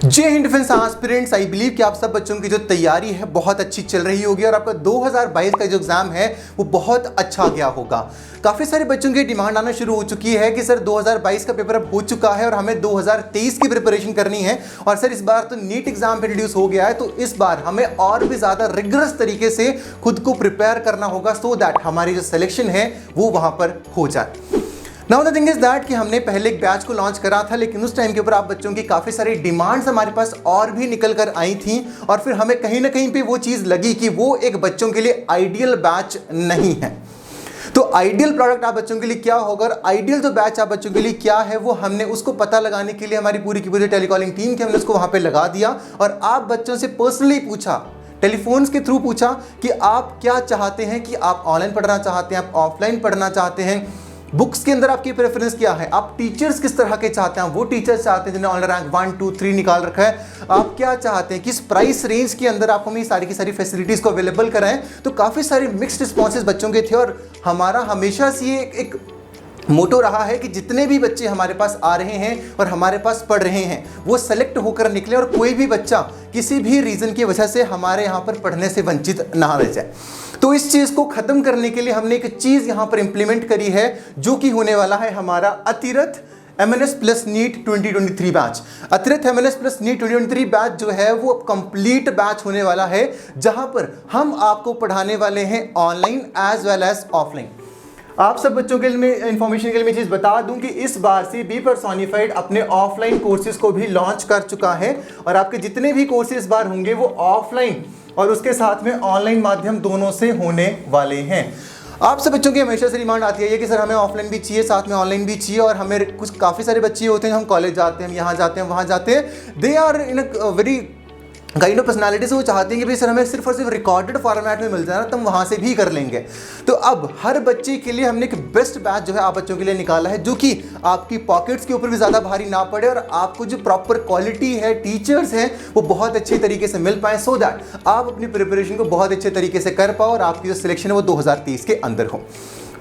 जय Hind defence aspirants. I believe कि आप सब बच्चों की जो तैयारी है बहुत अच्छी चल रही होगी और आपका 2022 का जो एग्जाम है वो बहुत अच्छा गया होगा। काफ़ी सारे बच्चों की डिमांड आना शुरू हो चुकी है कि सर 2022 का पेपर अब हो चुका है और हमें 2023 की प्रिपरेशन करनी है और सर इस बार तो नीट एग्जाम इंट्रोड्यूस हो गया है, तो इस बार हमें और भी ज़्यादा रिगरस तरीके से खुद को प्रिपेयर करना होगा सो दैट हमारी जो सिलेक्शन है वो वहाँ पर हो जाए। Now the thing is that कि हमने पहले एक बैच को लॉन्च करा था, लेकिन उस टाइम के ऊपर आप बच्चों की काफ़ी सारी डिमांड्स हमारे पास और भी निकल कर आई थी और फिर हमें कहीं ना कहीं पे वो चीज़ लगी कि वो एक बच्चों के लिए आइडियल बैच नहीं है। तो आइडियल प्रोडक्ट आप बच्चों के लिए क्या होगा और आइडियल जो बैच आप बच्चों के लिए क्या है वो हमने उसको पता लगाने के लिए हमारी पूरी की पूरी टेलीकॉलिंग टीम की हमने उसको वहाँ पर लगा दिया और आप बच्चों से पर्सनली पूछा, टेलीफोन्स के थ्रू पूछा कि आप क्या चाहते हैं, कि आप ऑनलाइन पढ़ना चाहते हैं, आप ऑफलाइन पढ़ना चाहते हैं, बुक्स के अंदर आपकी प्रेफरेंस क्या है, आप टीचर्स किस तरह के चाहते हैं, वो टीचर्स चाहते हैं जिन्हें ऑनलाइन रैंक 1, 2, 3 निकाल रखा है, आप क्या चाहते हैं, किस प्राइस रेंज के अंदर आपको हम ये सारी की सारी फैसिलिटीज़ को अवेलेबल कराएं। तो काफ़ी सारे मिक्स्ड रिस्पॉन्सेज बच्चों के थे और हमारा हमेशा से ये एक मोटो रहा है कि जितने भी बच्चे हमारे पास आ रहे हैं और हमारे पास पढ़ रहे हैं वो सेलेक्ट होकर निकले और कोई भी बच्चा किसी भी रीज़न की वजह से हमारे यहाँ पर पढ़ने से वंचित ना रह जाए। तो इस चीज़ को ख़त्म करने के लिए हमने एक चीज़ यहाँ पर इम्प्लीमेंट करी है जो कि होने वाला है हमारा अतिरथ MNS प्लस नीट 2023 बैच। अतिरिक्त MNS प्लस नीट 2023 बैच जो है वो कंप्लीट बैच होने वाला है जहाँ पर हम आपको पढ़ाने वाले हैं online as well as offline. आप सब बच्चों के लिए इंफॉर्मेशन के लिए मैं चीज़ बता दूं कि इस बार से बी पर्सोनिफाइड अपने ऑफलाइन कोर्सेज को भी लॉन्च कर चुका है और आपके जितने भी कोर्सेज इस बार होंगे वो ऑफलाइन और उसके साथ में ऑनलाइन माध्यम दोनों से होने वाले हैं। आप सब बच्चों की हमेशा से डिमांड आती है कि सर हमें ऑफलाइन भी चाहिए साथ में ऑनलाइन भी चाहिए और हमें कुछ काफ़ी सारे बच्चे होते हैं, हम कॉलेज जाते हैं, हम यहाँ जाते हैं, वहाँ जाते हैं, they are in a very kind of personality से वो चाहते हैं कि भाई सर हमें सिर्फ और सिर्फ रिकॉर्डेड फॉर्मेट में मिल जाए ना, तो हम वहाँ से भी कर लेंगे। तो अब हर बच्चे के लिए हमने एक बेस्ट बैच जो है आप बच्चों के लिए निकाला है जो कि आपकी पॉकेट्स के ऊपर भी ज़्यादा भारी ना पड़े और आपको जो प्रॉपर क्वालिटी है, टीचर्स हैं, वो बहुत अच्छे तरीके से मिल पाएँ सो दैट आप अपनी प्रिपरेशन को बहुत अच्छे तरीके से कर पाओ और आपकी जो सिलेक्शन है वो 2023 के अंदर हो।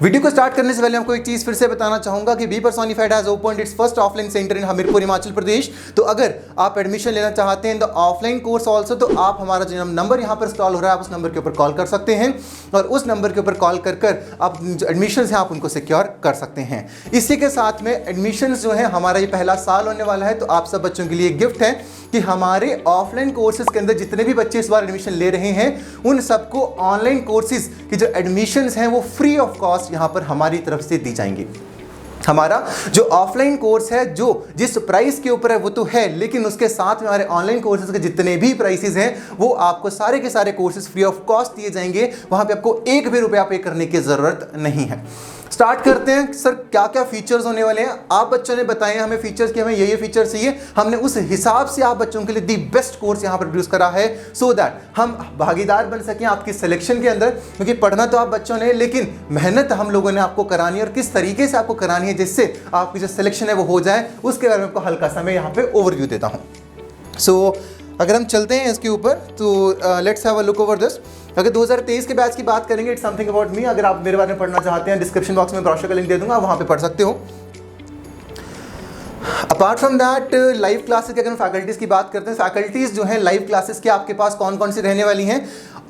वीडियो को स्टार्ट करने से पहले आपको एक चीज़ फिर से बताना चाहूँगा कि be personified has opened its first offline centre in Hamirpur Himachal Pradesh. तो अगर आप एडमिशन लेना चाहते हैं in the offline course also तो आप हमारा जो नंबर यहाँ पर स्क्रॉल हो रहा है आप उस नंबर के ऊपर कॉल कर सकते हैं और उस नंबर के ऊपर कॉल कर आप जो एडमिशन हैं आप उनको सिक्योर कर सकते हैं। इसी के साथ में एडमिशन जो है हमारा ये पहला साल होने वाला है, तो आप सब बच्चों के लिए गिफ्ट है कि हमारे ऑफलाइन कोर्सेज के अंदर जितने भी बच्चे इस बार एडमिशन ले रहे हैं उन सबको ऑनलाइन कोर्सेज की जो एडमिशन्स हैं वो फ्री ऑफ कॉस्ट यहाँ पर हमारी तरफ से दी जाएंगी। हमारा जो ऑफलाइन कोर्स है जो जिस प्राइस के ऊपर है वो तो है, लेकिन उसके साथ में हमारे ऑनलाइन कोर्सेज के जितने भी प्राइसेस हैं वो आपको सारे के सारे कोर्सेज फ्री ऑफ कॉस्ट दिए जाएंगे। वहाँ पे आपको एक भी रुपया पे करने की ज़रूरत नहीं है। स्टार्ट करते हैं। सर क्या क्या फीचर्स होने वाले हैं, आप बच्चों ने बताए हमें फीचर्स कि हमें ये फीचर्स चाहिए, हमने उस हिसाब से आप बच्चों के लिए दी बेस्ट कोर्स यहाँ पर प्रोड्यूस करा है सो दैट हम भागीदार बन सकें आपकी सिलेक्शन के अंदर, क्योंकि पढ़ना तो आप बच्चों ने लेकिन मेहनत हम लोगों ने आपको करानी है और किस तरीके से आपको करानी है जिससे आपकी जो सिलेक्शन है वो हो जाए, उसके बारे में आपको हल्का सा मैं यहाँ पे ओवरव्यू देता हूँ। सो अगर हम चलते हैं इसके ऊपर तो let's have a look over this. अगर 2023 के बैच की बात करेंगे इट्स समथिंग अबाउट मी, अगर आप मेरे बारे में पढ़ना चाहते हैं डिस्क्रिप्शन बॉक्स में ब्रोशर का लिंक दे दूंगा, वहाँ पे पढ़ सकते हो। Apart from that live classes की अगर हम फैकल्टीज़ की बात करते हैं, फैकल्टीज़ जो हैं लाइव क्लासेस के आपके पास कौन कौन सी रहने वाली हैं,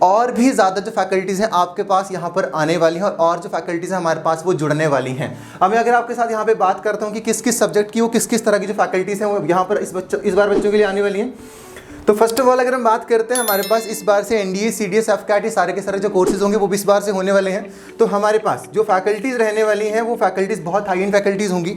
और भी ज़्यादा जो फैकल्टीज़ हैं आपके पास यहाँ पर आने वाली हैं और जो फैकल्टीज़ हैं हमारे पास वो जुड़ने वाली हैं। अब मैं अगर आपके साथ यहाँ पे बात करता हूँ कि किस किस सब्जेक्ट की वो किस किस तरह की जो फैकल्टीज़ हैं वो यहाँ पर इस बार बच्चों के लिए आने वाली हैं। तो फर्स्ट ऑफ ऑल अगर हम बात करते हैं हमारे पास इस बार से NDA, CDS, FCAT ये सारे के सारे जो कोर्सेज होंगे वो भी इस बार से होने वाले हैं। तो हमारे पास जो फैकल्टीज़ रहने वाली हैं वो फैकल्टीज़ बहुत हाई एंड फैकल्टीज़ होंगी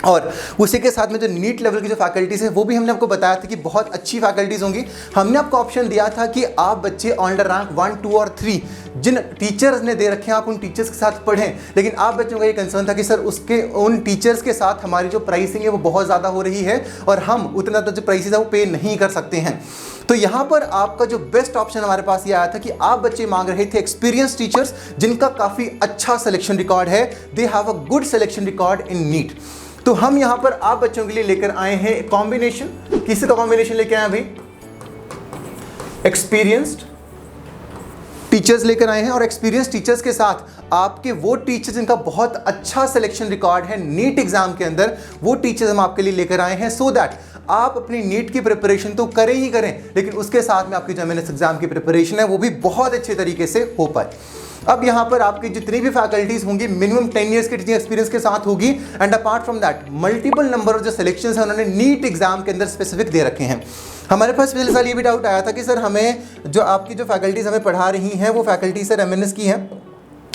और उसी के साथ में जो नीट लेवल की जो फैकल्टीज़ है वो भी हमने आपको बताया था कि बहुत अच्छी फैकल्टीज़ होंगी। हमने आपको ऑप्शन दिया था कि आप बच्चे ऑनलाइन रैंक 1, 2 और 3 जिन टीचर्स ने दे रखे हैं आप उन टीचर्स के साथ पढ़ें, लेकिन आप बच्चों का ये कंसर्न था कि सर उसके उन टीचर्स के साथ हमारी जो प्राइसिंग है वो बहुत ज़्यादा हो रही है और हम उतना ज़्यादा जो प्राइसेस है वो पे नहीं कर सकते हैं। तो यहाँ पर आपका जो बेस्ट ऑप्शन हमारे पास ये आया था कि आप बच्चे मांग रहे थे एक्सपीरियंस टीचर्स जिनका काफ़ी अच्छा सिलेक्शन रिकॉर्ड है, they have a good selection record in NEET. तो हम यहाँ पर आप बच्चों के लिए लेकर आए हैं कॉम्बिनेशन, किसका कॉम्बिनेशन लेके आए हैं भाई, एक्सपीरियंस्ड टीचर्स लेकर आए हैं और एक्सपीरियंस टीचर्स के साथ आपके वो टीचर्स जिनका बहुत अच्छा सिलेक्शन रिकॉर्ड है नीट एग्जाम के अंदर, वो टीचर्स हम आपके लिए लेकर आए हैं सो दैट आप अपनी नीट की प्रिपरेशन तो करें ही करें, लेकिन उसके साथ में आपकी जो एमएनएस एग्जाम की प्रिपरेशन है वो भी बहुत अच्छे तरीके से हो पाए। अब यहाँ पर आपकी जितनी भी फैकल्टीज होंगी मिनिमम 10 इयर्स के टीचिंग एक्सपीरियंस के साथ होगी, and apart from that multiple number of जो सिलेक्शंस है उन्होंने नीट एग्जाम के अंदर स्पेसिफिक दे रखे हैं। हमारे पास पिछले साल ये भी डाउट आया था कि सर हमें जो आपकी जो फैकल्टीज हमें पढ़ा रही हैं वो फैकल्टी सर एमएनएस की हैं,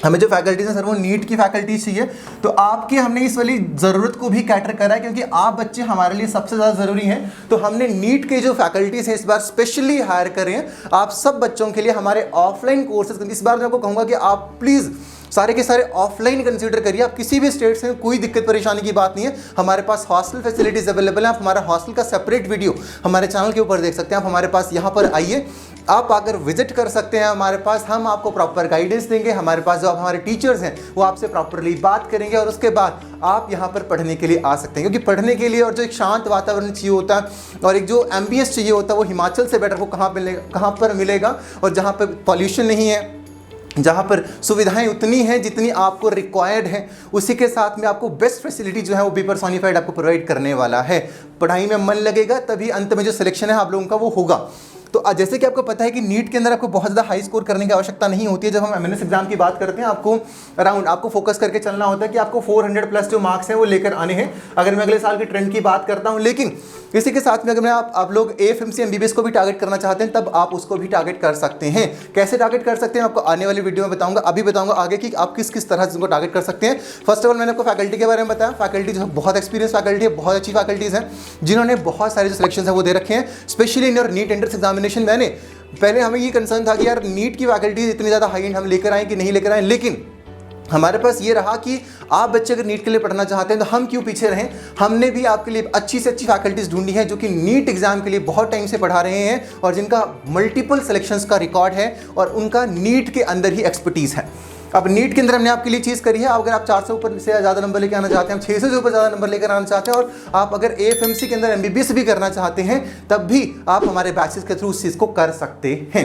हमें जो फैकल्टीज हैं सर वो नीट की फैकल्टीज चाहिए। तो आपकी हमने इस वाली ज़रूरत को भी कैटर करा है, क्योंकि आप बच्चे हमारे लिए सबसे ज़्यादा ज़रूरी हैं। तो हमने नीट के जो फैकल्टीज हैं इस बार स्पेशली हायर करे हैं आप सब बच्चों के लिए हमारे ऑफलाइन कोर्सेज। इस बार मैं आपको कहूँगा कि आप प्लीज़ सारे के सारे ऑफलाइन कंसीडर करिए। आप किसी भी स्टेट से कोई दिक्कत परेशानी की बात नहीं है, हमारे पास हॉस्टल फैसिलिटीज़ अवेलेबल है। आप हमारा हॉस्टल का सेपरेट वीडियो हमारे चैनल के ऊपर देख सकते हैं। आप हमारे पास यहाँ पर आइए, आप आकर विजिट कर सकते हैं हमारे पास, हम आपको प्रॉपर गाइडेंस देंगे। हमारे पास जो हमारे टीचर्स हैं वो आपसे प्रॉपरली बात करेंगे और उसके बाद आप यहाँ पर पढ़ने के लिए आ सकते हैं। क्योंकि पढ़ने के लिए और जो एक शांत वातावरण चाहिए होता है और एक जो एम्बियंस चाहिए होता है वो हिमाचल से बेटर वो कहाँ पर मिलेगा, और जहाँ पर पॉल्यूशन नहीं है, जहाँ पर सुविधाएं उतनी हैं जितनी आपको रिक्वायर्ड है, उसी के साथ में आपको बेस्ट फैसिलिटी जो है वो बी पर्सोनिफाइड आपको प्रोवाइड करने वाला है। पढ़ाई में मन लगेगा तभी अंत में जो सिलेक्शन है आप लोगों का वो होगा। तो जैसे कि आपको पता है कि नीट के अंदर आपको बहुत ज़्यादा हाई स्कोर करने की आवश्यकता नहीं होती है। जब हम एमएनएस एग्जाम की बात करते हैं आपको फोकस करके चलना होता है कि आपको 400 प्लस जो मार्क्स हैं वो लेकर आने हैं, अगर मैं अगले साल की ट्रेंड की बात करता हूं। लेकिन इसी के साथ में अगर मैं आप लोग एएफएमसी एमबीबीएस को भी टारगेट करना चाहते हैं तब आप उसको भी टारगेट कर सकते हैं। कैसे टारगेट कर सकते हैं आपको आने वाली वीडियो में बताऊंगा, अभी बताऊंगा आगे कि आप किस किस तरह से उनको टारगेट कर सकते हैं। फर्स्ट ऑफ ऑल मैंने आपको फैकल्टी के बारे में बताया। फैकल्टी जो बहुत एक्सपीरियंस फैकल्टी है, बहुत अच्छी फैकल्टीज़ हैं जिन्होंने बहुत सारे जो सिलेक्शन है वो दे रखे हैं, specially in your NEET entrance examination. मैंने पहले हमें ये कंसर्न था कि यार नीट की फैकल्टी इतनी ज़्यादा हाई एंड हम लेकर आए कि नहीं लेकर आए, लेकिन हमारे पास ये रहा कि आप बच्चे अगर नीट के लिए पढ़ना चाहते हैं तो हम क्यों पीछे रहें। हमने भी आपके लिए अच्छी से अच्छी फैकल्टीज़ ढूंढी है जो कि नीट एग्जाम के लिए बहुत टाइम से पढ़ा रहे हैं और जिनका मल्टीपल सिलेक्शंस का रिकॉर्ड है और उनका नीट के अंदर ही एक्सपर्टीज़ है। अब नीट के अंदर हमने आपके लिए चीज़ करी है, अगर आप 400 ऊपर से ज़्यादा नंबर लेकर आना चाहते हैं, 600 से ऊपर ज़्यादा नंबर लेकर आना चाहते हैं और आप अगर एएफएमसी के अंदर एमबीबीएस भी करना चाहते हैं तब भी आप हमारे बैचेस के थ्रू उस चीज़ को कर सकते हैं।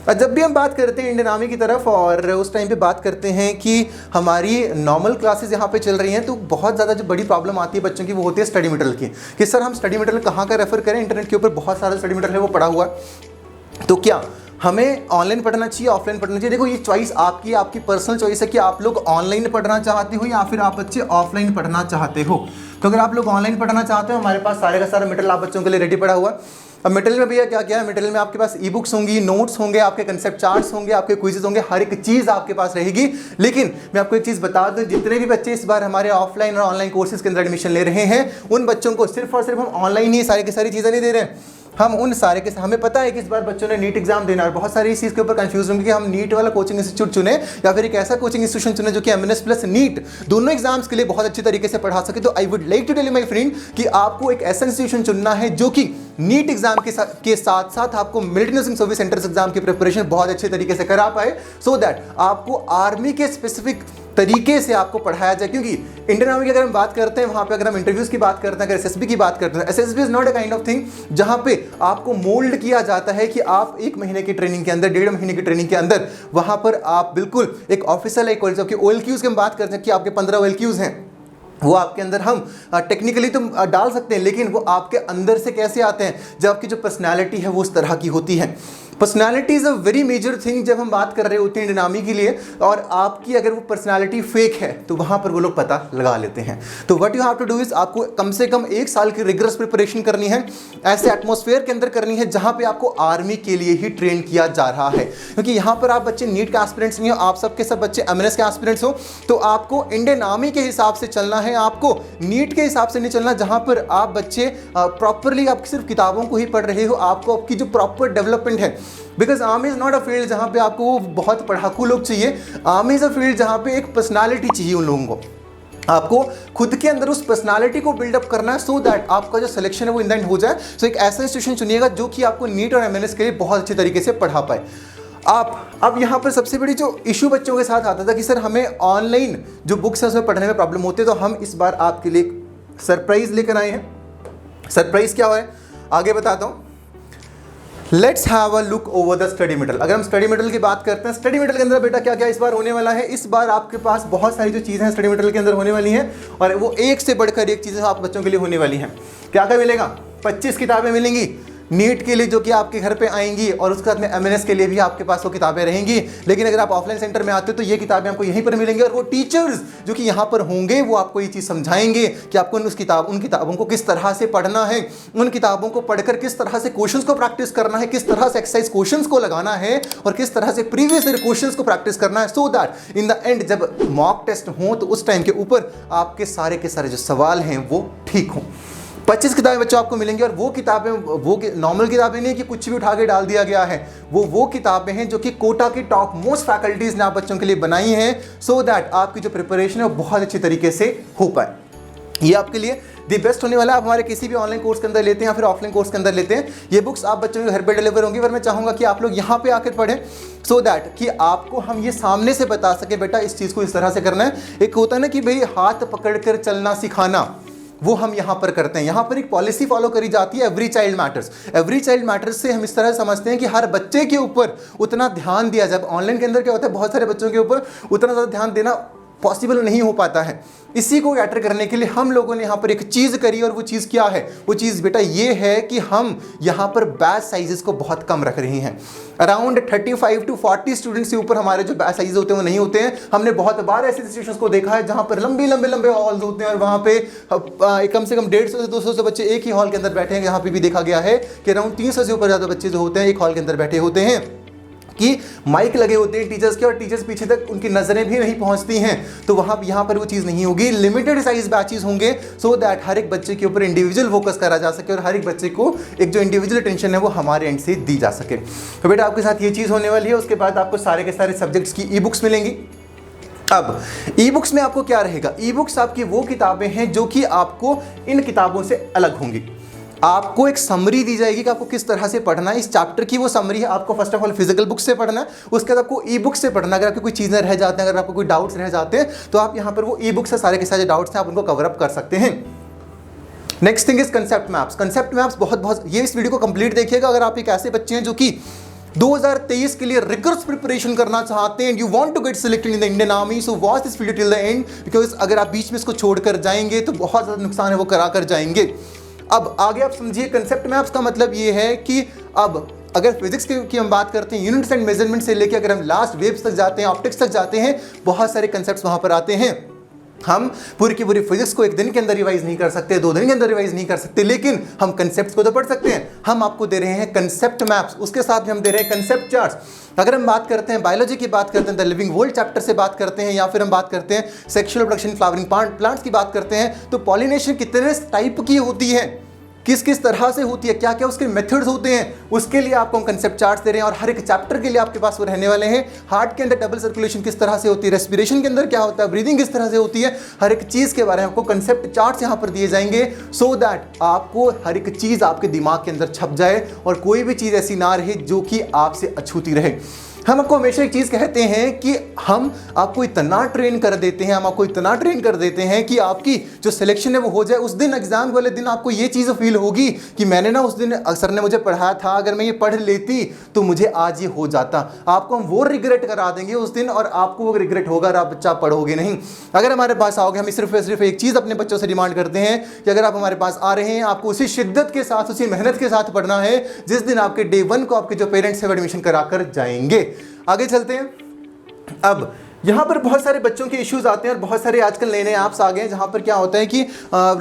और जब भी हम बात करते हैं इंडियन आर्मी की तरफ और उस टाइम पे बात करते हैं कि हमारी नॉर्मल क्लासेस यहाँ पे चल रही हैं, तो बहुत ज़्यादा जो बड़ी प्रॉब्लम आती है बच्चों की वो होती है स्टडी मटेरियल की, कि सर हम स्टडी मटेरियल कहाँ का रेफर करें। इंटरनेट के ऊपर बहुत सारा स्टडी मटेरियल है वो पड़ा हुआ है, तो क्या हमें ऑनलाइन पढ़ना चाहिए ऑफलाइन पढ़ना चाहिए। देखो ये चॉइस आपकी पर्सनल चॉइस है कि आप लोग ऑनलाइन पढ़ना चाहते हो या फिर आप बच्चे ऑफलाइन पढ़ना चाहते हो। तो अगर आप लोग ऑनलाइन पढ़ना चाहते हो हमारे पास सारे का सारा मटेरियल आप बच्चों के लिए रेडी पड़ा हुआ है। अब मटेरियल में भैया क्या क्या है, मटेरियल में आपके पास ई बुक्स होंगी, नोट्स होंगे, आपके कंसेप्ट चार्ट्स होंगे, आपके क्विजेज होंगे, हर एक चीज़ आपके पास रहेगी। लेकिन मैं आपको एक चीज़ बता दूं, जितने भी बच्चे इस बार हमारे ऑफलाइन और ऑनलाइन कोर्सेज के अंदर एडमिशन ले रहे हैं उन बच्चों को सिर्फ और सिर्फ हम ऑनलाइन ही सारी की सारी चीज़ें नहीं दे रहे हैं। हम उन सारे के हमें पता है कि इस बार बच्चों ने नीट एग्जाम देना और बहुत सारी इस चीज़ के ऊपर कंफ्यूज होंगे कि हम नीट वाला कोचिंग इंस्टीट्यूट चुने या फिर एक ऐसा कोचिंग इंस्टीट्यूशन चुने जो कि एमएनएस प्लस नीट दोनों एग्जाम्स के लिए बहुत अच्छी तरीके से पढ़ा सके। तो I would like to tell you my friend कि आपको एक ऐसा इंस्टीट्यूशन चुनना है जो कि नीट एग्जाम के साथ साथ आपको military nursing service centres exam की प्रिपरेशन बहुत अच्छे तरीके से करा पाए, सो दैट आपको आर्मी के स्पेसिफिक तरीके से आपको पढ़ाया जाए। क्योंकि इंडियन आर्मी की अगर हम बात करते हैं वहाँ पे अगर हम इंटरव्यूज़ की बात करते हैं, अगर एसएसबी की बात करते हैं, SSB is not a kind of thing जहाँ पे आपको मोल्ड किया जाता है कि आप 1 महीने की ट्रेनिंग के अंदर, 1.5 महीने की ट्रेनिंग के अंदर वहाँ पर आप बिल्कुल एक ऑफिसर लाइक कॉलेज आपके OLQs की हम बात करते हैं कि आपके 15 OLQs हैं वो आपके अंदर हम टेक्निकली तो डाल सकते हैं, लेकिन वो आपके अंदर से कैसे आते हैं जब आपकी जो पर्सनैलिटी है वो उस तरह की होती है। Personality is a very major thing जब हम बात कर रहे होते हैं इंडियन आर्मी के लिए, और आपकी अगर वो पर्सनैलिटी फेक है तो वहाँ पर वो लोग पता लगा लेते हैं। तो what you have to do is आपको कम से कम 1 साल की रिगरस प्रिपरेशन करनी है, ऐसे एटमॉस्फेयर के अंदर करनी है जहाँ पे आपको आर्मी के लिए ही ट्रेन किया जा रहा है। क्योंकि यहाँ पर आप बच्चे नीट के एस्पिरेंट्स नहीं हो, आप सबके सब बच्चे एमएनएस के एस्पिरेंट्स हो, तो आपको इंडियन आर्मी के हिसाब से चलना है, आपको नीट के हिसाब से नहीं चलना जहाँ पर आप बच्चे प्रॉपरली आप सिर्फ किताबों को ही पढ़ रहे हो। आपको आपकी जो प्रॉपर डेवलपमेंट है, because army is not a field जहाँ पे आपको वो बहुत पढ़ाकू लोग चाहिए, आर्मी इज़ अ फील्ड जहाँ पे एक पर्सनालिटी चाहिए उन लोगों को। आपको खुद के अंदर उस पर्सनालिटी को बिल्डअप करना है सो दैट आपका जो सिलेक्शन है वो इन द एंड हो जाए। सो एक ऐसा इंस्टीट्यूशन चुनिएगा जो कि आपको नीट और एमएनएस के लिए बहुत अच्छे तरीके से पढ़ा पाए। अब यहाँ पर सबसे बड़ी जो इशू बच्चों के साथ आता था कि सर हमें ऑनलाइन जो बुक्स है उसमें पढ़ने में प्रॉब्लम होती है, तो हम इस बार आपके लिए सरप्राइज लेकर आए हैं। सरप्राइज क्या है आगे बताता हूँ। Let's have a look over the study material. अगर हम स्टडी मटेरियल की बात करते हैं, स्टडी मटेरियल के अंदर बेटा क्या क्या इस बार होने वाला है, इस बार आपके पास बहुत सारी जो चीज़ें हैं स्टडी मटेरियल के अंदर होने वाली हैं और वो एक से बढ़कर एक चीज़ें आप बच्चों के लिए होने वाली हैं। क्या क्या मिलेगा, 25 किताबें मिलेंगी नीट के लिए जो कि आपके घर पे आएंगी, और उसके साथ में एमएनएस के लिए भी आपके पास वो किताबें रहेंगी। लेकिन अगर आप ऑफलाइन सेंटर में आते हो तो ये किताबें आपको यहीं पर मिलेंगी, और वो टीचर्स जो कि यहाँ पर होंगे वो आपको ये चीज़ समझाएंगे कि आपको उन किताबों को किस तरह से पढ़ना है, उन किताबों को पढ़कर किस तरह से क्वेश्चंस को प्रैक्टिस करना है, किस तरह से एक्सरसाइज क्वेश्चंस को लगाना है, और किस तरह से प्रीवियस ईयर क्वेश्चंस को प्रैक्टिस करना है, so that in the end जब मॉक टेस्ट हो तो उस टाइम के ऊपर आपके सारे के सारे जो सवाल हैं वो ठीक हों। 25 किताबें बच्चों आपको मिलेंगी, और वो किताबें वो नॉर्मल किताबें नहीं कि कुछ भी उठा के डाल दिया गया है, वो किताबें हैं जो कि कोटा की टॉप मोस्ट फैकल्टीज ने आप बच्चों के लिए बनाई हैं, सो दैट आपकी जो प्रिपरेशन है वो बहुत अच्छी तरीके से हो पाए। ये आपके लिए दी बेस्ट होने वाला है। आप हमारे किसी भी ऑनलाइन कोर्स के अंदर लेते हैं या फिर ऑफलाइन कोर्स के अंदर लेते हैं, ये बुक्स आप बच्चों के घर पे डिलीवर होंगी, पर मैं चाहूँगा कि आप लोग यहाँ पे आकर पढ़ें, सो दैट कि आपको हम ये सामने से बता सके बेटा इस चीज़ को इस तरह से करना है। एक होता है ना कि भाई हाथ पकड़कर चलना सिखाना, वो हम यहाँ पर करते हैं। यहाँ पर एक पॉलिसी फॉलो करी जाती है, every child matters. Every child matters से हम इस तरह समझते हैं कि हर बच्चे के ऊपर उतना ध्यान दिया जाए। ऑनलाइन के अंदर क्या होता है, बहुत सारे बच्चों के ऊपर उतना ज़्यादा ध्यान देना पॉसिबल नहीं हो पाता है। इसी को कैटर करने के लिए हम लोगों ने यहाँ पर एक चीज़ करी, और वो चीज़ क्या है, वो चीज़ बेटा ये है कि हम यहाँ पर बैच साइजेस को बहुत कम रख रहे हैं। अराउंड 35 to 40 स्टूडेंट्स के ऊपर हमारे जो बैच साइजेस होते हैं वो नहीं होते हैं। हमने बहुत बार ऐसे सिचुएशंस को देखा है जहाँ पर लंबे हॉल्स होते हैं, और वहाँ पे कम से कम 150 से 200 से बच्चे एक ही हॉल के अंदर बैठे हैं। यहाँ पे भी देखा गया है कि अराउंड 300 से ऊपर ज़्यादा बच्चे जो होते हैं एक हॉल के अंदर बैठे होते हैं, कि माइक लगे होते हैं टीचर्स के, और टीचर्स पीछे तक उनकी नज़रें भी नहीं पहुंचती हैं। तो वहाँ यहाँ पर वो चीज़ नहीं होगी, लिमिटेड साइज बैचेस होंगे, सो दैट हर एक बच्चे के ऊपर इंडिविजुअल फोकस करा जा सके, और हर एक बच्चे को एक जो इंडिविजुअल अटेंशन है वो हमारे एंड से दी जा सके। तो बेटा आपके साथ ये चीज़ होने वाली है। उसके बाद आपको सारे के सारे सब्जेक्ट्स की ई बुक्स मिलेंगी। अब ई बुक्स में आपको क्या रहेगा, ई बुक्स आपकी वो किताबें हैं जो कि आपको इन किताबों से अलग होंगी। आपको एक समरी दी जाएगी कि आपको किस तरह से पढ़ना है। इस चैप्टर की वो समरी है, आपको first of all physical book से पढ़ना है, उसके बाद आपको ई बुक से पढ़ना है। अगर आपकी कोई चीज़ें रह जाते हैं, अगर आपको कोई डाउट्स रह जाते हैं, तो आप यहाँ पर वो ई बुक से सारे के सारे डाउट्स हैं आप उनको कवर अप कर सकते हैं। Next thing is concept maps. Concept maps बहुत ये इस वीडियो को कंप्लीट देखिएगा। अगर आप एक ऐसे बच्चे हैं जो कि 2023 के लिए रिगरस प्रिपरेशन करना चाहते हैं, you want to get selected in the Indian army, so watch this video till the end, because अगर आप बीच में इसको छोड़कर जाएंगे तो बहुत ज़्यादा नुकसान है वो करा कर जाएंगे। अब आगे आप समझिए, कंसेप्ट मैप्स का मतलब ये है कि अब अगर फिजिक्स की हम बात करते हैं, यूनिट्स एंड मेजरमेंट से लेकर अगर हम लास्ट वेव्स तक जाते हैं, ऑप्टिक्स तक जाते हैं, बहुत सारे कंसेप्ट्स वहाँ पर आते हैं। हम पूरी की पूरी फिजिक्स को एक दिन के अंदर रिवाइज नहीं कर सकते, 2 दिन के अंदर रिवाइज नहीं कर सकते, लेकिन हम कंसेप्ट्स को तो पढ़ सकते हैं। हम आपको दे रहे हैं कंसेप्ट मैप्स, उसके साथ में हम दे रहे हैं कंसेप्ट चार्ट्स। अगर हम बात करते हैं बायोलॉजी की बात करते हैं, द लिविंग वर्ल्ड चैप्टर से बात करते हैं, या फिर हम बात करते हैं सेक्सुअल प्रोडक्शन फ्लावरिंग प्लांट्स की बात करते हैं, तो पॉलिनेशन कितने टाइप की होती है, किस किस तरह से होती है, क्या क्या उसके मेथड्स होते हैं, उसके लिए आपको हम कंसेप्ट चार्ट्स दे रहे हैं। और हर एक चैप्टर के लिए आपके पास वो रहने वाले हैं। हार्ट के अंदर डबल सर्कुलेशन किस तरह से होती है, रेस्पिरेशन के अंदर क्या होता है, ब्रीदिंग किस तरह से होती है, हर एक चीज़ के बारे में आपको कंसेप्ट चार्ट्स यहाँ पर दिए जाएंगे, सो दैट आपको हर एक चीज़ आपके दिमाग के अंदर छप जाए, और कोई भी चीज़ ऐसी ना रहे जो कि आपसे अछूती रहे। हम आपको हमेशा एक चीज़ कहते हैं कि हम आपको इतना ट्रेन कर देते हैं, हम आपको इतना ट्रेन कर देते हैं कि आपकी जो सिलेक्शन है वो हो जाए। उस दिन एग्जाम वाले दिन आपको ये चीज़ फील होगी कि मैंने ना उस दिन सर ने मुझे पढ़ाया था, अगर मैं ये पढ़ लेती तो मुझे आज ये हो जाता। आपको हम वो रिग्रेट करा देंगे उस दिन, और आपको वो रिग्रेट होगा और आप बच्चा पढ़ोगे नहीं। अगर हमारे पास आओगे, हम सिर्फ एक चीज़ अपने बच्चों से डिमांड करते हैं कि अगर आप हमारे पास आ रहे हैं, आपको उसी शिद्दत के साथ, उसी मेहनत के साथ पढ़ना है जिस दिन आपके डे 1 को आपके जो पेरेंट्स हैं एडमिशन करा कर जाएंगे। आगे चलते हैं। अब यहाँ पर बहुत सारे बच्चों के इश्यूज आते हैं, और बहुत सारे आजकल नए नए ऐप्स आ गए हैं जहाँ पर क्या होता है कि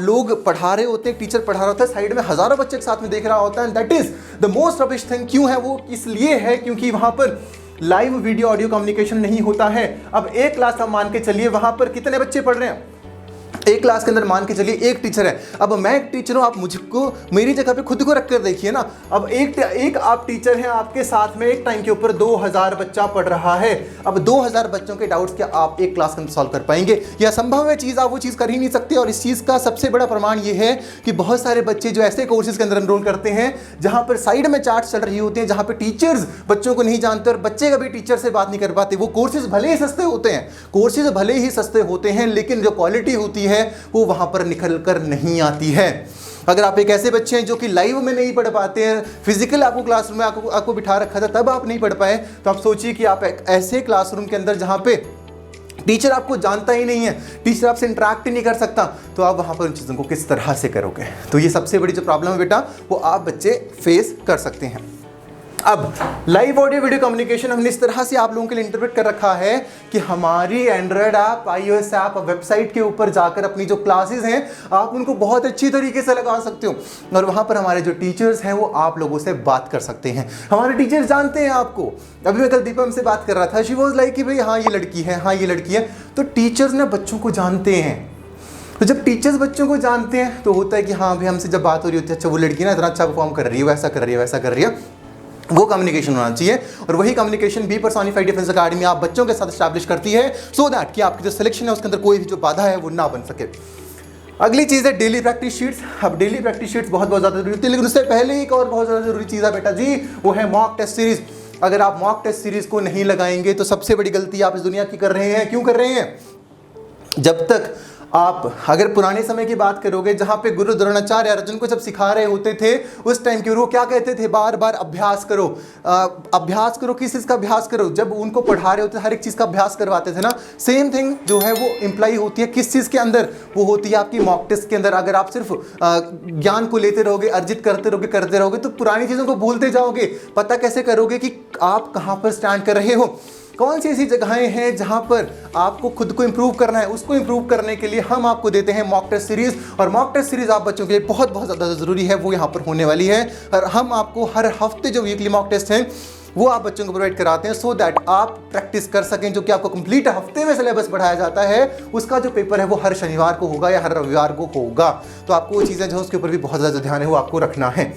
लोग पढ़ा रहे होते हैं, टीचर पढ़ा रहा होता है, साइड में हज़ारों बच्चे एक साथ में देख रहा होता है, and that is the most rubbish thing. क्यों है वो? इसलिए है क्योंकि वहाँ पर लाइव वीडियो ऑडियो कम्युनिकेशन नहीं होता है। अब एक क्लास आप मान के चलिए, वहाँ पर कितने बच्चे पढ़ रहे हैं, एक क्लास के अंदर मान के चलिए एक टीचर है। अब मैं एक टीचर हूँ, आप मुझको मेरी जगह पे खुद को रख कर देखिए ना। अब एक आप टीचर हैं, आपके साथ में एक टाइम के ऊपर 2000 बच्चा पढ़ रहा है। अब 2000 बच्चों के डाउट्स क्या आप एक क्लास के अंदर सॉल्व कर पाएंगे? यह असंभव है चीज़, आप वो चीज़ कर ही नहीं सकते। और इस चीज़ का सबसे बड़ा प्रमाण ये है कि बहुत सारे बच्चे जो ऐसे कोर्सेज के अंदर एनरोल करते हैं जहाँ पर साइड में चार्ट्स चल रही होती हैं, जहाँ पर टीचर्स बच्चों को नहीं जानते और बच्चे कभी टीचर से बात नहीं कर पाते। वो कोर्सेज भले ही सस्ते होते हैं, लेकिन जो क्वालिटी होती है वो वहाँ पर निकल कर नहीं आती है। अगर आप एक ऐसे बच्चे हैं जो कि लाइव में नहीं पढ़ पाते हैं, फिजिकल आपको क्लासरूम में आपको बिठा रखा था तब आप नहीं पढ़ पाए, तो आप सोचिए कि आप एक ऐसे क्लासरूम के अंदर जहाँ पे टीचर आपको जानता ही नहीं है, टीचर आपसे इंटरेक्ट ही नहीं कर सकता, तो आप वहाँ पर उन चीज़ों को किस तरह से करोगे। तो ये सबसे बड़ी जो प्रॉब्लम है बेटा वो आप बच्चे फेस कर सकते हैं। अब लाइव ऑडियो वीडियो कम्युनिकेशन हमने इस तरह से आप लोगों के लिए इंटरप्रेट कर रखा है कि हमारी Android app, iOS app, website के ऊपर जाकर अपनी जो क्लासेस हैं आप उनको बहुत अच्छी तरीके से लगा सकते हो और वहाँ पर हमारे जो टीचर्स हैं वो आप लोगों से बात कर सकते हैं। हमारे टीचर्स जानते हैं आपको। अभी मैं कल दीपम से बात कर रहा था, शी वॉज लाइक कि भाई हाँ ये लड़की है, हाँ ये लड़की है। तो टीचर्स ने बच्चों को जानते हैं, तो जब टीचर्स बच्चों को जानते हैं तो होता है कि हाँ भाई हमसे जब बात हो रही होती है, अच्छा वो लड़की ना इतना अच्छा परफॉर्म कर रही है, वैसा कर रही है, वैसा कर रही है, वो कम्युनिकेशन होना चाहिए। और वही communication be personified defence academy आप बच्चों के साथ एस्टैब्लिश करती है सो दैट कि आपकी जो सिलेक्शन है उसके अंदर कोई भी जो बाधा है वो ना बन सके। अगली चीज़ है डेली प्रैक्टिस शीट्स। अब डेली प्रैक्टिस शीट्स बहुत ज़्यादा जरूरी होती है, लेकिन उससे पहले एक और बहुत ज़्यादा जरूरी चीज़ है बेटा जी, वो है मॉक टेस्ट सीरीज। अगर आप मॉक टेस्ट सीरीज को नहीं लगाएंगे तो सबसे बड़ी गलती आप इस दुनिया की कर रहे हैं। क्यों कर रहे हैं? जब तक आप अगर पुराने समय की बात करोगे जहाँ पे गुरु द्रोणाचार्य अर्जुन को जब सिखा रहे होते थे उस टाइम के वो क्या कहते थे, बार बार अभ्यास करो, अभ्यास करो। किस चीज़ का अभ्यास करो? जब उनको पढ़ा रहे होते हर एक चीज़ का अभ्यास करवाते थे ना। सेम थिंग जो है वो इम्प्लाई होती है किस चीज़ के अंदर? वो होती है आपकी मॉक टेस्ट के अंदर। अगर आप सिर्फ ज्ञान को लेते रहोगे, अर्जित करते रहोगे तो पुरानी चीज़ों को भूलते जाओगे। पता कैसे करोगे कि आप कहाँ पर स्टैंड कर रहे हो? कौन सी ऐसी जगहें हैं जहां पर आपको खुद को इंप्रूव करना है? उसको इंप्रूव करने के लिए हम आपको देते हैं मॉक टेस्ट सीरीज, और मॉक टेस्ट सीरीज आप बच्चों के लिए बहुत बहुत ज़्यादा ज़रूरी है, वो यहाँ पर होने वाली है। और हम आपको हर हफ्ते जो वीकली मॉक टेस्ट हैं वो आप बच्चों को प्रोवाइड कराते हैं सो दैट आप प्रैक्टिस कर सकें। जो कि आपको कंप्लीट हफ्ते में सिलेबस पढ़ाया जाता है उसका जो पेपर है वो हर शनिवार को होगा या हर रविवार को होगा। तो आपको वो चीज़ें जो उसके ऊपर भी बहुत ज़्यादा ध्यान है वो आपको रखना है।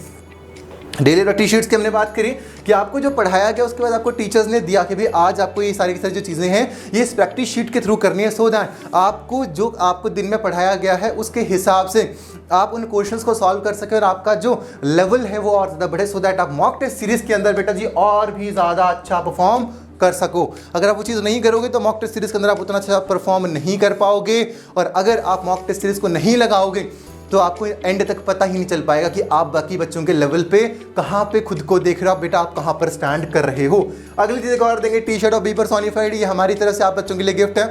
डेली प्रैक्टिस शीट्स की हमने बात करी कि आपको जो पढ़ाया गया उसके बाद आपको टीचर्स ने दिया कि भाई आज आपको ये सारी की सारी जो चीज़ें हैं ये इस प्रैक्टिस शीट के थ्रू करनी है सो दैट आपको जो आपको दिन में पढ़ाया गया है उसके हिसाब से आप उन क्वेश्चंस को सॉल्व कर सकें और आपका जो लेवल है वो और ज़्यादा बढ़े सो दैट आप मॉक टेस्ट सीरीज़ के अंदर बेटा जी और भी ज़्यादा अच्छा परफॉर्म कर सको। अगर आप वो चीज़ नहीं करोगे तो मॉक टेस्ट सीरीज़ के अंदर आप उतना अच्छा परफॉर्म नहीं कर पाओगे, और अगर आप मॉक टेस्ट सीरीज़ को नहीं लगाओगे तो आपको एंड तक पता ही नहीं चल पाएगा कि आप बाकी बच्चों के लेवल पे कहाँ पे खुद को देख रहे हो, बेटा आप कहाँ पर स्टैंड कर रहे हो। अगली चीज़ और देंगे टी शर्ट और बी पर्सोनिफाइड, ये हमारी तरफ से आप बच्चों के लिए गिफ्ट है।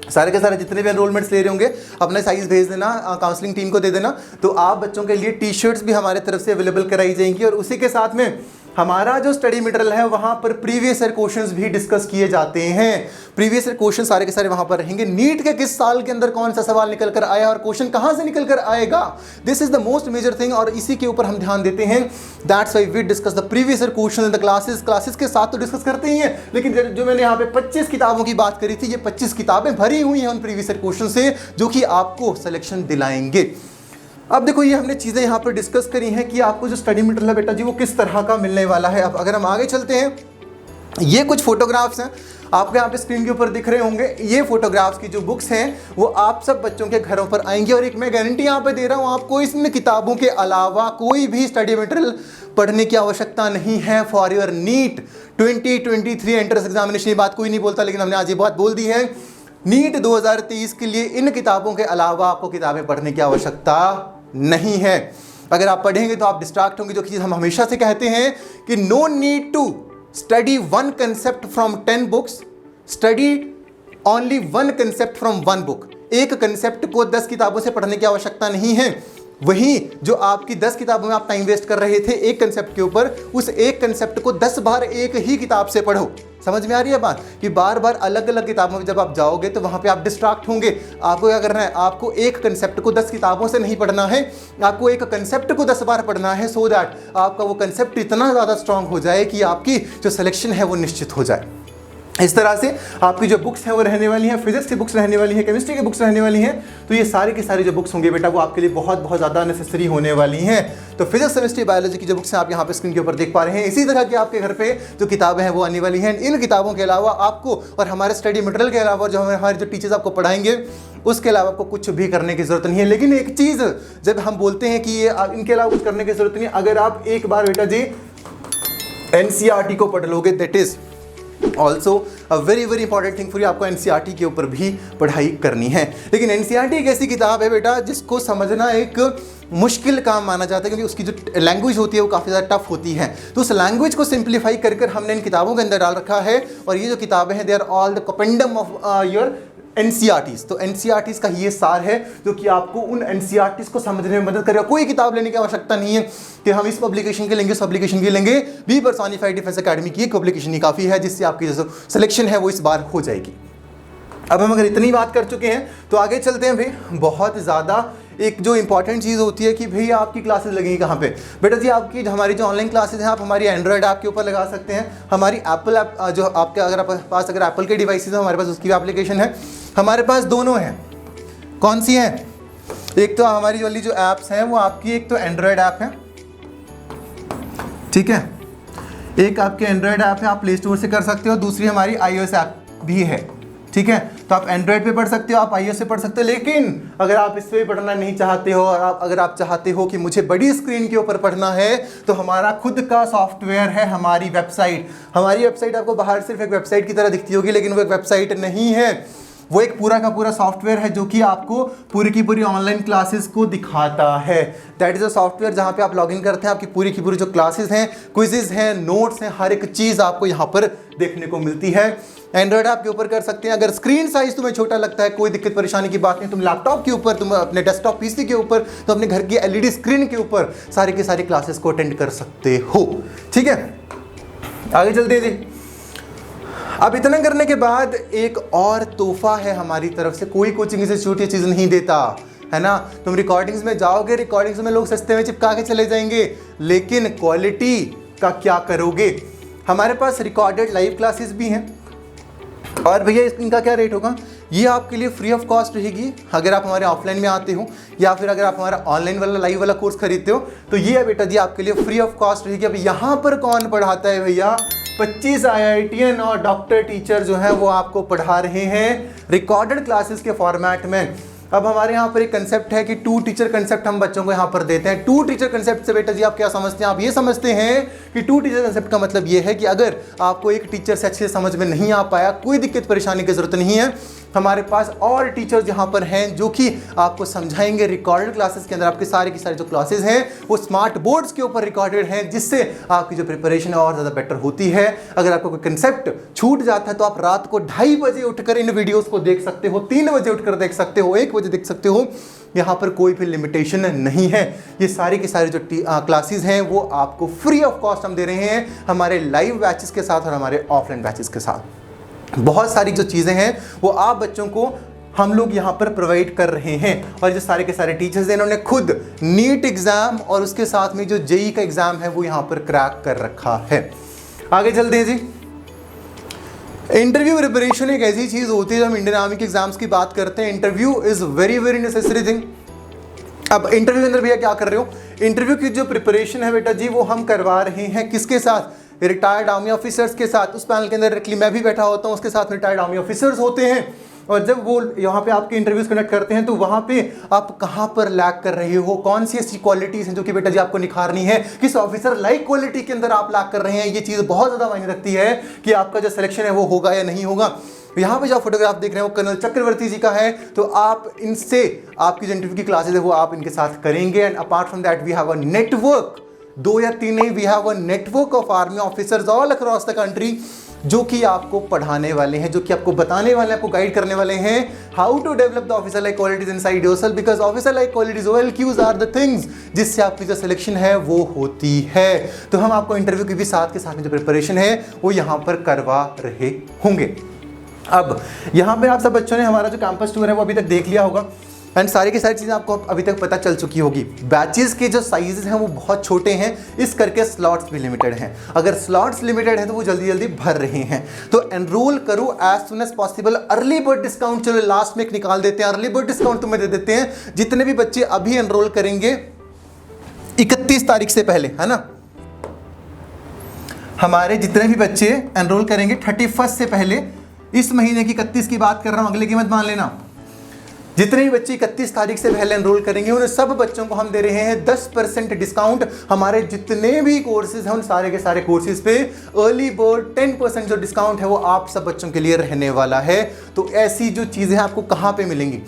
सारे के सारे जितने भी एनरोलमेंट्स ले रहे होंगे अपना साइज भेज देना, काउंसलिंग टीम को दे देना, तो आप बच्चों के लिए टी शर्ट्स भी हमारे तरफ से अवेलेबल कराई जाएंगी। और उसी के साथ में हमारा जो स्टडी मटेरियल है वहाँ पर प्रीवियस ईयर क्वेश्चंस भी डिस्कस किए जाते हैं। प्रीवियस ईयर क्वेश्चन सारे के सारे वहाँ पर रहेंगे। नीट के किस साल के अंदर कौन सा सवाल निकल कर आया और क्वेश्चन कहाँ से निकल कर आएगा, this is the most major thing, और इसी के ऊपर हम ध्यान देते हैं। That's why we discuss the previous year question in the classes के साथ तो डिस्कस करते ही हैं, लेकिन जो मैंने यहाँ पे 25 किताबों की बात करी थी, ये 25 किताबें भरी हुई हैं उन प्रीवियस ईयर क्वेश्चन से जो कि आपको सिलेक्शन दिलाएंगे। अब देखो ये हमने चीज़ें यहाँ पर डिस्कस करी हैं कि आपको जो स्टडी मटेरियल है बेटा जी वो किस तरह का मिलने वाला है। अब अगर हम आगे चलते हैं, ये कुछ फोटोग्राफ्स हैं आपको यहाँ पे स्क्रीन के ऊपर दिख रहे होंगे। ये फोटोग्राफ्स की जो बुक्स हैं वो आप सब बच्चों के घरों पर आएंगी, और एक मैं गारंटी यहाँ पे दे रहा हूँ आपको इसमें किताबों के अलावा कोई भी स्टडी मटेरियल पढ़ने की आवश्यकता नहीं है for your NEET 2023 entrance examination. ये बात कोई नहीं बोलता, लेकिन हमने आज ये बात बोल दी है। नीट 2023 के लिए इन किताबों के अलावा आपको किताबें पढ़ने की आवश्यकता नहीं है। अगर आप पढ़ेंगे तो आप डिस्ट्रैक्ट होंगे, जो चीज़ हम हमेशा से कहते हैं कि no need to study one concept from 10 books, study only one concept from one book. एक कंसेप्ट को 10 किताबों से पढ़ने की आवश्यकता नहीं है। वहीं जो आपकी 10 किताबों में आप टाइम वेस्ट कर रहे थे एक कंसेप्ट के ऊपर, उस एक कंसेप्ट को 10 बार एक ही किताब से पढ़ो। समझ में आ रही है बात कि बार बार अलग अलग किताबों में जब आप जाओगे तो वहाँ पे आप डिस्ट्रैक्ट होंगे। आपको क्या करना है, आपको एक कंसेप्ट को 10 किताबों से नहीं पढ़ना है, आपको एक कंसेप्ट को 10 बार पढ़ना है सो दैट आपका वो कंसेप्ट इतना ज़्यादा स्ट्रांग हो जाए कि आपकी जो सिलेक्शन है वो निश्चित हो जाए। इस तरह से आपकी जो बुक्स हैं वो रहने वाली हैं, फिजिक्स की बुक्स रहने वाली हैं, केमिस्ट्री की बुक्स रहने वाली हैं। तो ये सारी की सारी जो बुक्स होंगे बेटा वो आपके लिए बहुत बहुत ज़्यादा नेसेसरी होने वाली हैं। तो फिजिक्स, केमिस्ट्री, बायोलॉजी की जो बुक्स हैं आप यहाँ पे स्क्रीन के ऊपर देख पा रहे हैं। इसी तरह की आपके घर पे जो किताबें हैं वो आने वाली हैं। इन किताबों के अलावा आपको और हमारे स्टडी मटेरियल के अलावा जो हमारे जो टीचर्स आपको पढ़ाएंगे उसके अलावा आपको कुछ भी करने की ज़रूरत नहीं है। लेकिन एक चीज़ जब हम बोलते हैं कि ये इनके अलावा कुछ करने की ज़रूरत नहीं है, अगर आप एक बार बेटा जी NCERT को पढ़ लोगे, that is also a very very important thing for you, आपको एनसीईआरटी के ऊपर भी पढ़ाई करनी है। लेकिन एनसीईआरटी एक ऐसी किताब है बेटा जिसको समझना एक मुश्किल काम माना जाता है, क्योंकि उसकी जो लैंग्वेज होती है वो काफ़ी ज़्यादा टफ होती है। तो उस लैंग्वेज को सिंप्लीफाई कर कर हमने इन किताबों के अंदर डाल रखा है, और ये जो किताबें हैं they are all the compendium of your NCERTs. तो एनसीईआरटीज का ये सार है जो कि आपको उन एनसीईआरटीज को समझने में मदद करेगा। कोई किताब लेने की आवश्यकता नहीं है कि हम इस पब्लिकेशन के लेंगे, उस पब्लिकेशन की लेंगे। बी पर्सोनिफाइड डिफेंस एकेडमी की एक पब्लिकेशन ही काफ़ी है जिससे आपकी जो सिलेक्शन है वो इस बार हो जाएगी। अब हम अगर इतनी बात कर चुके हैं तो आगे चलते हैं भाई। बहुत ज़्यादा एक जो इंपॉर्टेंट चीज़ होती है कि भैया आपकी क्लासेस लगेंगी कहाँ पे। बेटा जी आपकी हमारी जो ऑनलाइन क्लासेस हैं आप हमारी एंड्रॉयड ऐप के ऊपर लगा सकते हैं, हमारी एप्पल ऐप जो आपके अगर आप पास अगर एप्पल के डिवाइसेज हैं हमारे पास उसकी भी एप्लीकेशन है। हमारे पास दोनों हैं। कौन सी हैं? एक तो हमारी वाली जो ऐप्स हैं वो आपकी एक तो एंड्रॉयड ऐप है, ठीक है, एक आपके एंड्रॉयड ऐप है आप प्ले स्टोर से कर सकते हो, दूसरी हमारी iOS ऐप भी है, ठीक है। तो आप एंड्रॉयड पे पढ़ सकते हो, आप iOS से पढ़ सकते हो। लेकिन अगर आप इस पे पढ़ना नहीं चाहते हो और अगर आप चाहते हो कि मुझे बड़ी स्क्रीन के ऊपर पढ़ना है तो हमारा खुद का सॉफ्टवेयर है, हमारी वेबसाइट। हमारी वेबसाइट आपको बाहर सिर्फ एक वेबसाइट की तरह दिखती होगी, लेकिन वो एक वेबसाइट नहीं है, वो एक पूरा का पूरा सॉफ्टवेयर है जो कि आपको पूरी की पूरी ऑनलाइन क्लासेस को दिखाता है। दैट इज़ अ सॉफ्टवेयर जहाँ पे आप लॉगिन करते हैं, आपकी पूरी की पूरी जो क्लासेस हैं, क्विजेज हैं, नोट्स हैं, हर एक चीज़ आपको यहाँ पर देखने को मिलती है। एंड्रॉयड ऐप के ऊपर कर सकते हैं। अगर स्क्रीन साइज तुम्हें छोटा लगता है कोई दिक्कत परेशानी की बात नहीं, तुम लैपटॉप के ऊपर, तुम अपने डेस्कटॉप पीसी के ऊपर, तो अपने घर की एलईडी स्क्रीन के ऊपर सारी की सारी क्लासेस को अटेंड कर सकते हो, ठीक है। आगे चलते हैं जी। अब इतना करने के बाद एक और तोहफा है हमारी तरफ से। कोई कोचिंग इंस्टीट्यूट ये चीज़ नहीं देता है ना। तुम रिकॉर्डिंग्स में जाओगे, रिकॉर्डिंग्स में लोग सस्ते में चिपका के चले जाएंगे, लेकिन क्वालिटी का क्या करोगे। हमारे पास रिकॉर्डेड लाइव क्लासेस भी हैं, और भैया इनका क्या रेट होगा, ये आपके लिए फ्री ऑफ कॉस्ट रहेगी अगर आप हमारे ऑफलाइन में आते हो, या फिर अगर आप हमारा ऑनलाइन वाला लाइव वाला कोर्स खरीदते हो तो ये है बेटा जी आपके लिए फ्री ऑफ कॉस्ट रहेगी। अब यहाँ पर कौन पढ़ाता है भैया? 25 IITian और डॉक्टर टीचर जो हैं वो आपको पढ़ा रहे हैं रिकॉर्डेड क्लासेस के फॉर्मेट में। अब हमारे यहाँ पर एक कंसेप्ट है कि 2 टीचर कंसेप्ट हम बच्चों को यहाँ पर देते हैं। 2 टीचर कंसेप्ट से बेटा जी आप क्या समझते हैं? आप ये समझते हैं कि 2 टीचर कंसेप्ट का मतलब ये है कि अगर आपको एक टीचर से अच्छे से समझ में नहीं आ पाया, कोई दिक्कत परेशानी की जरूरत नहीं है, हमारे पास और टीचर्स यहाँ पर हैं जो कि आपको समझाएंगे। रिकॉर्डेड क्लासेस के अंदर आपके सारे की सारी जो क्लासेस हैं वो स्मार्ट बोर्ड्स के ऊपर रिकॉर्डेड हैं, जिससे आपकी जो प्रिपरेशन है और ज़्यादा बेटर होती है। अगर आपको कोई कंसेप्ट छूट जाता है तो आप रात को 2:30 बजे उठकर इन वीडियोस को देख सकते हो, 3 बजे उठकर देख सकते हो, 1 बजे देख सकते हो। यहाँ पर कोई भी लिमिटेशन नहीं है। ये सारी की सारी जो क्लासेस हैं वो आपको फ्री ऑफ कॉस्ट हम दे रहे हैं, हमारे लाइव बैचेस के साथ और हमारे ऑफलाइन बैचेस के साथ। बहुत सारी जो चीज़ें हैं वो आप बच्चों को हम लोग यहाँ पर प्रोवाइड कर रहे हैं। और जो सारे के सारे टीचर्स हैं इन्होंने खुद नीट एग्ज़ाम और उसके साथ में जो जेई का एग्ज़ाम है वो यहाँ पर क्रैक कर रखा है। आगे चलते हैं जी। इंटरव्यू प्रिपरेशन एक ऐसी चीज़ होती है, जब हम इंडियन आर्मी के एग्जाम्स की बात करते हैं, interview is very very necessary thing. अब इंटरव्यू के अंदर भैया क्या कर रहे हो? इंटरव्यू की जो प्रिपरेशन है बेटा जी वो हम करवा रहे हैं किसके साथ? रिटायर्ड आर्मी ऑफिसर्स के साथ। उस पैनल के अंदर डायरेक्टली मैं भी बैठा होता हूँ, उसके साथ रिटायर्ड आर्मी ऑफिसर्स होते हैं। और जब वो यहाँ पे आपके इंटरव्यूज कंडक्ट करते हैं तो वहाँ पे आप कहाँ पर लैग कर रहे हो, कौन सी ऐसी क्वालिटीज़ हैं जो कि बेटा जी आपको निखारनी है, किस ऑफिसर लाइक क्वालिटी के अंदर आप लैग कर रहे हैं। ये चीज़ बहुत ज़्यादा मायने रखती है कि आपका जो सिलेक्शन है वो होगा या नहीं होगा। यहाँ पे जो फोटोग्राफ देख रहे हैं वो कर्नल चक्रवर्ती जी का है, तो आप इनसे आपकी जो इंटरव्यू की क्लासेज है वो आप इनके साथ करेंगे। And apart from that we have a network, 2 या 3 नहीं, we have a network of army officers all across the country जो कि आपको पढ़ाने वाले हैं, जो कि आपको बताने वाले हैं, आपको गाइड करने वाले हैं how to develop the officer like qualities inside yourself, because officer like qualities OLQs are the things जिससे आपकी जो सिलेक्शन है वो होती है। तो हम आपको इंटरव्यू की भी साथ के साथ में जो प्रिपरेशन है वो यहाँ पर करवा रहे होंगे। अब यहाँ पे आप सब बच्चों ने हमारा जो कैंपस टूर है वो अभी तक देख लिया होगा, एंड सारी की सारी चीज़ें आपको अभी तक पता चल चुकी होगी। बैचेस के जो साइजेस हैं वो बहुत छोटे हैं, इस करके स्लॉट्स भी लिमिटेड हैं। अगर स्लॉट्स लिमिटेड हैं तो वो जल्दी जल्दी भर रहे हैं, तो एनरोल करो as soon as possible. Early bird discount चलो लास्ट में एक निकाल देते हैं, अर्ली बर्ड डिस्काउंट तुम्हें दे देते हैं। जितने भी बच्चे अभी एनरोल करेंगे 31 तारीख से पहले, है ना, हमारे जितने भी बच्चे एनरोल करेंगे 31 से पहले, इस महीने की 31 की बात कर रहा हूँ, अगले की मत मान लेना, जितने भी बच्चे 31 तारीख से पहले एनरोल करेंगे उन सब बच्चों को हम दे रहे हैं 10% डिस्काउंट। हमारे जितने भी कोर्सेज हैं उन सारे के सारे कोर्सेज पे अर्ली बर्ड 10% जो डिस्काउंट है वो आप सब बच्चों के लिए रहने वाला है। तो ऐसी जो चीज़ें आपको कहाँ पे मिलेंगी,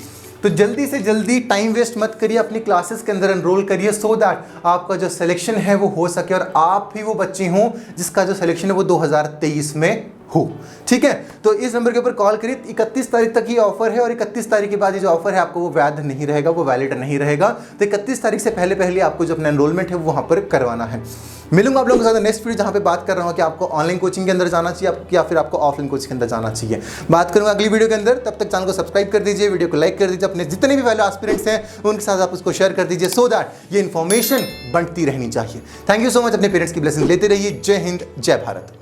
तो जल्दी से जल्दी टाइम वेस्ट मत करिए, अपनी क्लासेस के अंदर एनरोल करिए सो दैट आपका जो सिलेक्शन है वो हो सके और आप ही वो बच्चे हों जिसका जो सिलेक्शन है वो 2023 में हो। ठीक है, तो इस नंबर के ऊपर कॉल करिए। 31 तारीख तक ये ऑफर है और 31 तारीख के बाद ये जो ऑफर है आपको वो वैध नहीं रहेगा, वो वैलिड नहीं रहेगा। तो 31 तारीख से पहले पहले आपको जो अपना एनरोलमेंट है वो वहाँ पर करवाना है। मिलूंगा आप लोगों के साथ नेक्स्ट वीडियो जहाँ पे बात कर रहा हूँ कि आपको ऑनलाइन कोचिंग के अंदर जाना चाहिए या फिर आपको ऑफलाइन कोचिंग के अंदर जाना चाहिए। बात करूँगा अगली वीडियो के अंदर। तब तक चैनल को सब्सक्राइब कर दीजिए, वीडियो को लाइक कर दीजिए, अपने जितने भी वैल्यू एस्पिरेंट्स हैं उनके साथ आप उसको शेयर कर दीजिए सो दैट ये इन्फॉर्मेशन बढ़ती रहनी चाहिए। Thank you so much. अपने पेरेंट्स की ब्लेसिंग लेते रहिए। जय हिंद, जय भारत।